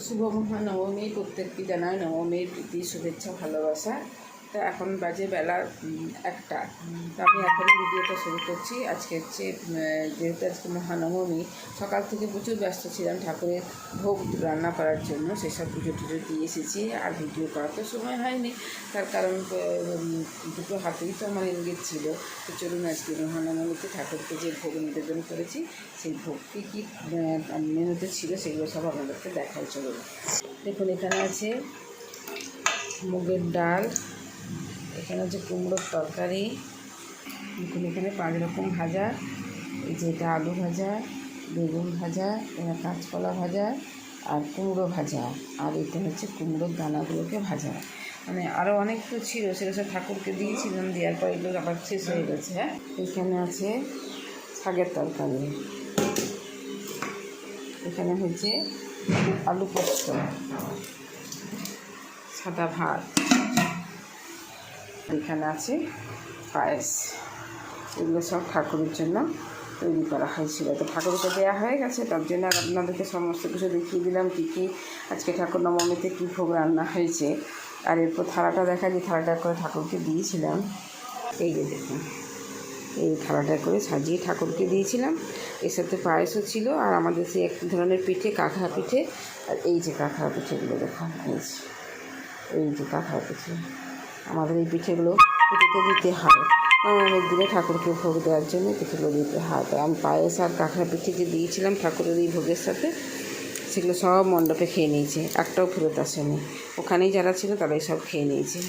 শুভ মহানবমী, প্রত্যেককে জানাই নবমীর প্রীতি শুভেচ্ছা ভালোবাসা। তো এখন বাজে বেলা 1টা। তো আমি এখনই ভিডিওটা শুরু করছি। আজকে হচ্ছে যেহেতু আজকে মহানবমী, সকাল থেকে প্রচুর ব্যস্ত ছিলাম ঠাকুরের ভোগ রান্না করার জন্য, সেসব পুজো টুজো দিয়ে এসেছি। আর ভিডিও করার তো সময় হয়নি, তার কারণ দুটো হাতেই তো আমার ইঙ্গিত ছিল। তো চলুন আজকে মহানবমীতে ঠাকুরকে যে ভোগ নিবেদন করেছি, সেই ভোগ কী মেনুতে ছিল সেগুলো সব আপনাদেরকে দেখাই। চলুন দেখুন, এখানে আছে মুগের ডাল, এখানে হচ্ছে কুমড়োর তরকারি, দেখুন এখানে 5 রকম ভাজা, এই যে এটা আলু ভাজা, বেগুন ভাজা, এখানে কাঁচকলা ভাজা আর কুমড়ো ভাজা, আর এটা হচ্ছে কুমড়োর দানাগুলোকে ভাজা। মানে আরও অনেক কিছু ছিল, সেটা সব ঠাকুরকে দিয়েছিলাম, দেওয়ার পর এগুলো আবার শেষ হয়ে গেছে। হ্যাঁ, এখানে আছে শাকের তরকারি, এখানে হচ্ছে আলু পোস্ত, সাদা ভাত, এখানে আছে পায়েস। এগুলো সব ঠাকুরের জন্য তৈরি করা হয়েছিল। তো ঠাকুরকে দেওয়া হয়ে গেছে, তার জন্য আর আপনাদেরকে সমস্ত কিছু দেখিয়ে দিলাম কী কী আজকে ঠাকুর নবমীতে কী ভোগ রান্না হয়েছে। আর এরপর থালাটা দেখা, যে থালাটা করে ঠাকুরকে দিয়েছিলাম, এই যে দেখুন, এই থালাটা করে সাজিয়ে ঠাকুরকে দিয়েছিলাম। এর সাথে পায়েসও ছিল, আর আমাদের সেই এক ধরনের পিঠে, কাঁকড়া পিঠে। আর এই যে কাঁকড়া পিঠেগুলো দেখুন, এই যে কাঁকড়া পিঠে, আমাদের এই পিঠেগুলো পুজোতে দিতে হয়। অনেক দিনে ঠাকুরকে ভোগ দেওয়ার জন্য পিঠেগুলো দিতে হয়। তো আমি পায়েস আর কাঁকড়া পিঠে যে দিয়েছিলাম ঠাকুরের এই ভোগের সাথে, সেগুলো সব মণ্ডপে খেয়ে নিয়েছে, একটাও ফেরত আসেনি। ওখানেই যারা ছিল তারাই সব খেয়ে নিয়েছে।